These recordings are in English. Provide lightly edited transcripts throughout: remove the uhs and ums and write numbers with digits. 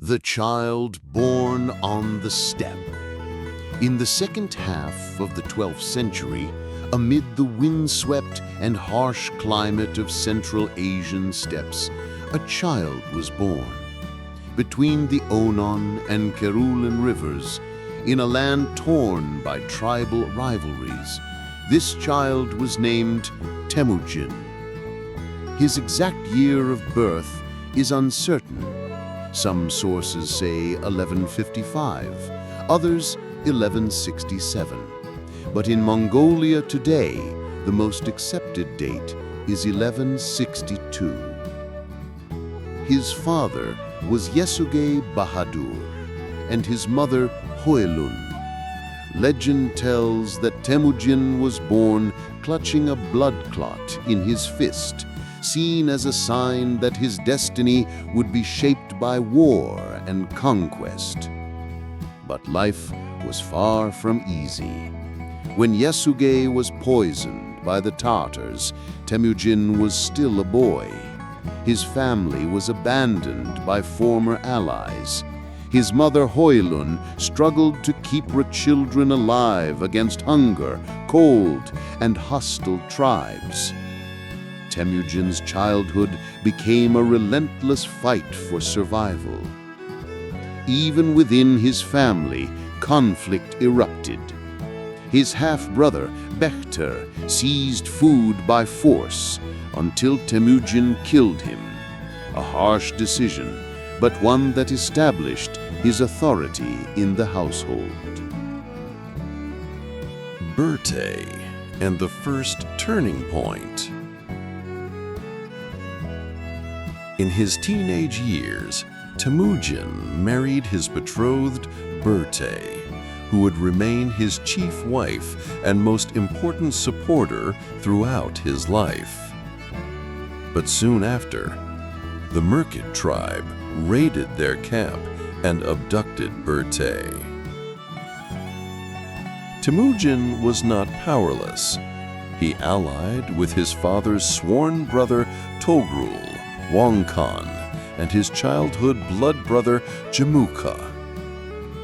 The child born on the steppe. In the second half of the 12th century, amid the windswept and harsh climate of Central Asian steppes, a child was born. Between the Onon and Kerulen rivers, in a land torn by tribal rivalries, this child was named Temüjin. His exact year of birth is uncertain. Some sources say 1155, others 1167. But in Mongolia today, the most accepted date is 1162. His father was Yesugei Bahadur, and his mother Hoelun. Legend tells that Temüjin was born clutching a blood clot in his fist, seen as a sign that his destiny would be shaped by war and conquest. But life was far from easy. When Yesugei was poisoned by the Tatars, Temüjin was still a boy. His family was abandoned by former allies. His mother Hoelun struggled to keep her children alive against hunger, cold, and hostile tribes. Temüjin's childhood became a relentless fight for survival. Even within his family, conflict erupted. His half-brother, Börte, seized food by force until Temüjin killed him. A harsh decision, but one that established his authority in the household. Börte and the first turning point. In his teenage years, Temüjin married his betrothed Börte, who would remain his chief wife and most important supporter throughout his life. But soon after, the Merkid tribe raided their camp and abducted Börte. Temüjin was not powerless. He allied with his father's sworn brother Toghrul and his childhood blood brother Jamukha.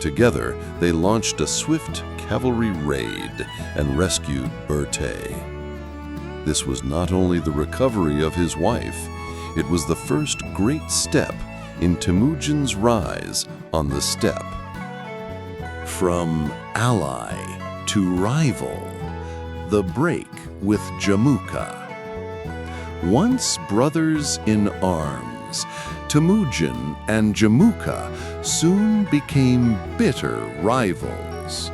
Together, they launched a swift cavalry raid and rescued Börte. This was not only the recovery of his wife, it was the first great step in Temüjin's rise on the steppe. From ally to rival, the break with Jamukha. Once brothers in arms, Temüjin and Jamukha soon became bitter rivals.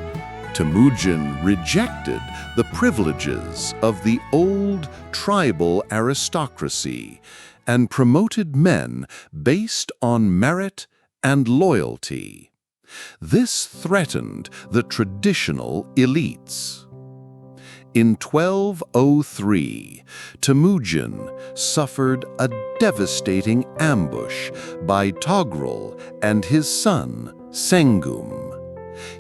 Temüjin rejected the privileges of the old tribal aristocracy and promoted men based on merit and loyalty. This threatened the traditional elites. In 1203, Temüjin suffered a devastating ambush by Toghrul and his son, Sengum.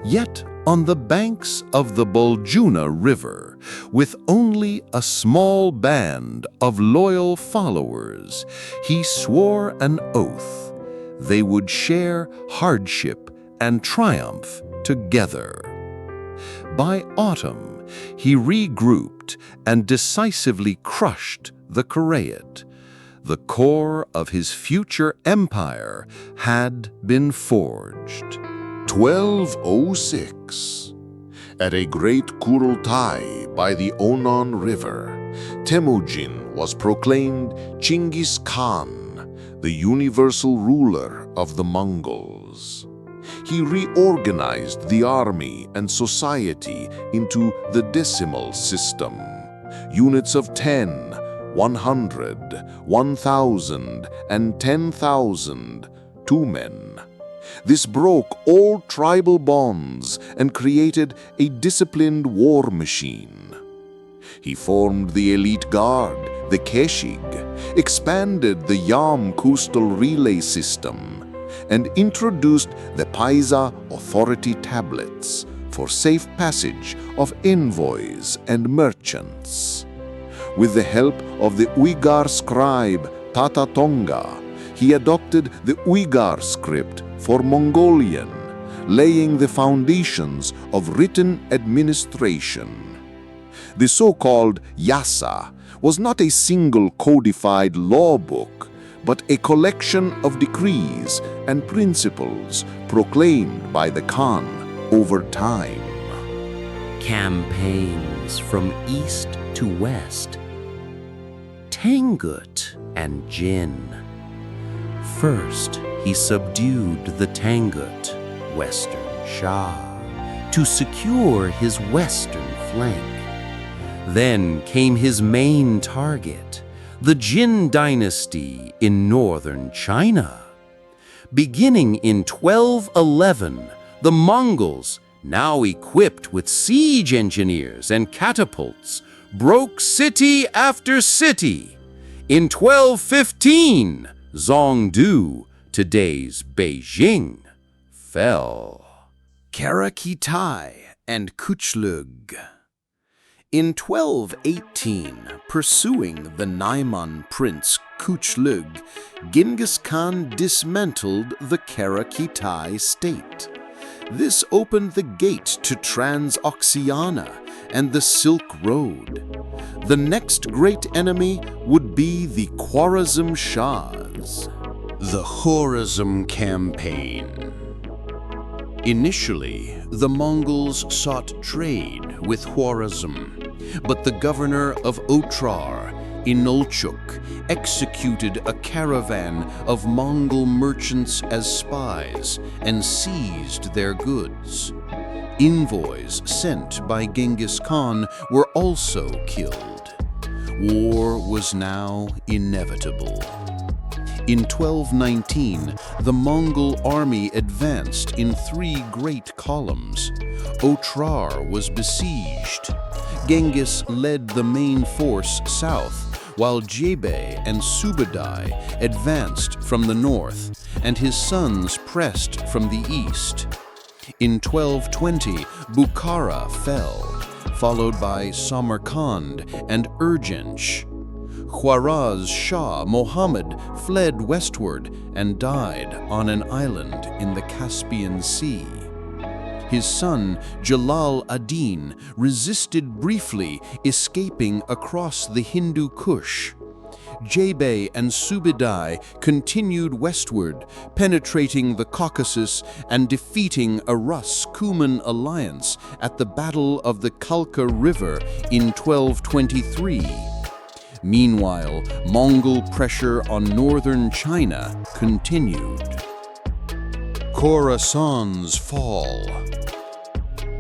Yet on the banks of the Baljuna River, with only a small band of loyal followers, he swore an oath they would share hardship and triumph together. By autumn, he regrouped and decisively crushed the Karaite. The core of his future empire had been forged. 1206. At a great kurultai by the Onon River, Temüjin was proclaimed Genghis Khan, the universal ruler of the Mongols. He reorganized the army and society into the decimal system. Units of 10, 100, 1,000, and 10,000, 2 men. This broke all tribal bonds and created a disciplined war machine. He formed the elite guard, the Keshig, expanded the Yam coastal relay system, and introduced the Paisa authority tablets for safe passage of envoys and merchants. With the help of the Uyghur scribe Tata Tonga, he adopted the Uyghur script for Mongolian, laying the foundations of written administration. The so-called Yasa was not a single codified law book, but a collection of decrees and principles proclaimed by the Khan over time. Campaigns from east to west. Tangut and Jin. First, he subdued the Tangut, Western Shah, to secure his western flank. Then came his main target, the Jin dynasty in northern China. Beginning in 1211, the Mongols, now equipped with siege engineers and catapults, broke city after city. In 1215, Zhongdu, today's Beijing, fell. Karakitai and Kuchlug. In 1218, pursuing the Naiman prince Kuchlug, Genghis Khan dismantled the Karakitai state. This opened the gate to Transoxiana and the Silk Road. The next great enemy would be the Khwarazm Shahs. The Khwarazm Campaign. Initially, the Mongols sought trade with Khwarazm, but the governor of Otrar, Inolchuk, executed a caravan of Mongol merchants as spies and seized their goods. Envoys sent by Genghis Khan were also killed. War was now inevitable. In 1219, the Mongol army advanced in 3 great columns. Otrar was besieged. Genghis led the main force south, while Jebe and Subadai advanced from the north, and his sons pressed from the east. In 1220, Bukhara fell, followed by Samarkand and Urgench. Khwarazm Shah Muhammad fled westward and died on an island in the Caspian Sea. His son, Jalal ad-Din, resisted briefly, escaping across the Hindu Kush. Jebe and Subadai continued westward, penetrating the Caucasus and defeating a Rus-Kuman alliance at the Battle of the Kalka River in 1223. Meanwhile, Mongol pressure on northern China continued. Khorasan's fall.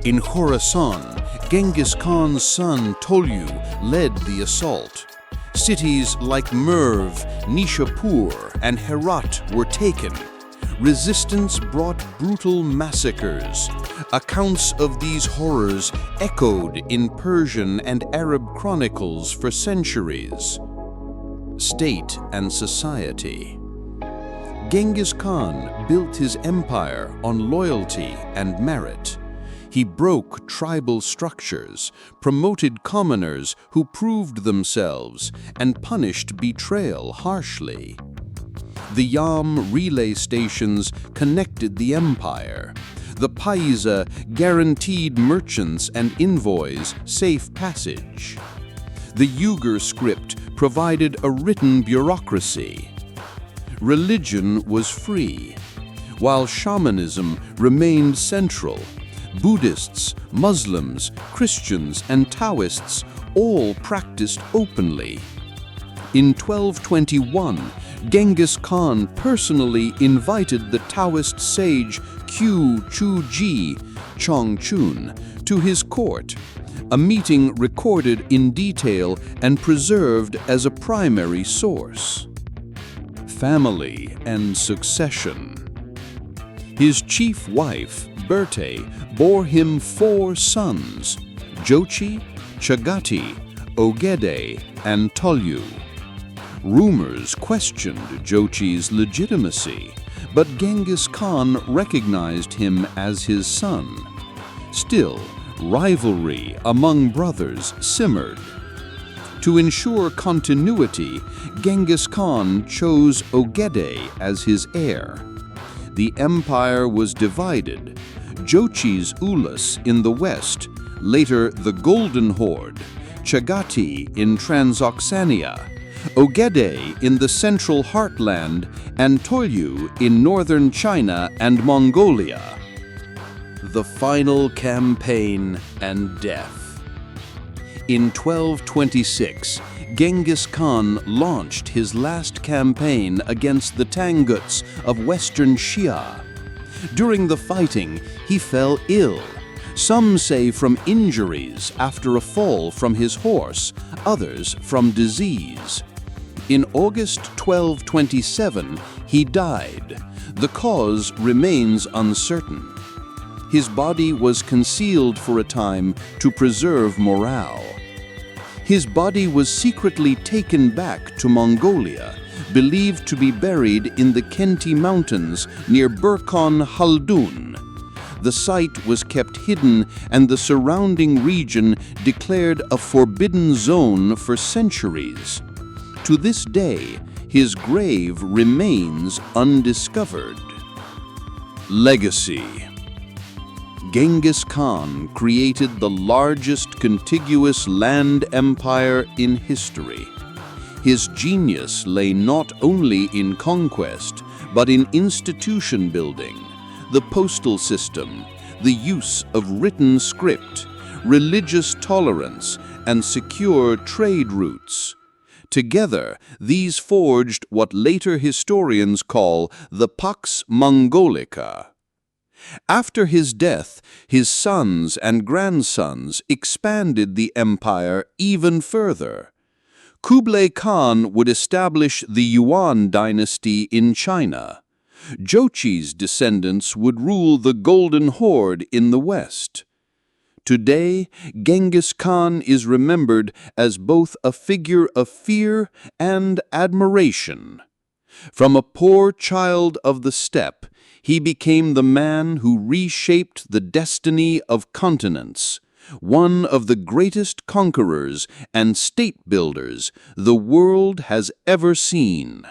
In Khorasan, Genghis Khan's son Toghrul led the assault. Cities like Merv, Nishapur, and Herat were taken. Resistance brought brutal massacres. Accounts of these horrors echoed in Persian and Arab chronicles for centuries. State and society. Genghis Khan built his empire on loyalty and merit. He broke tribal structures, promoted commoners who proved themselves, and punished betrayal harshly. The Yam relay stations connected the empire. The Paisa guaranteed merchants and envoys safe passage. The Uyghur script provided a written bureaucracy. Religion was free, while shamanism remained central. Buddhists, Muslims, Christians, and Taoists all practiced openly. In 1221, Genghis Khan personally invited the Taoist sage Qiu Chuji Chongchun to his court, a meeting recorded in detail and preserved as a primary source. Family and succession. His chief wife, Börte, bore him 4 sons, Jochi, Chagati, Ogede, and Tolyu. Rumors questioned Jochi's legitimacy, but Genghis Khan recognized him as his son. Still, rivalry among brothers simmered. To ensure continuity, Genghis Khan chose Ogedei as his heir. The empire was divided. Jochi's Ulus in the west, later the Golden Horde, Chagati in Transoxania, Ogedei in the central heartland, and Toyu in northern China and Mongolia. The final campaign and death. In 1226, Genghis Khan launched his last campaign against the Tanguts of western Xia. During the fighting, he fell ill. Some say from injuries after a fall from his horse, others from disease. In August 1227, he died. The cause remains uncertain. His body was concealed for a time to preserve morale. His body was secretly taken back to Mongolia, believed to be buried in the Khenti Mountains near Burkhan Khaldun. The site was kept hidden and the surrounding region declared a forbidden zone for centuries. To this day, his grave remains undiscovered. Legacy. Genghis Khan created the largest contiguous land empire in history. His genius lay not only in conquest, but in institution building, the postal system, the use of written script, religious tolerance, and secure trade routes. Together, these forged what later historians call the Pax Mongolica. After his death, his sons and grandsons expanded the empire even further. Kublai Khan would establish the Yuan dynasty in China. Jochi's descendants would rule the Golden Horde in the west. Today, Genghis Khan is remembered as both a figure of fear and admiration. From a poor child of the steppe, he became the man who reshaped the destiny of continents, one of the greatest conquerors and state builders the world has ever seen.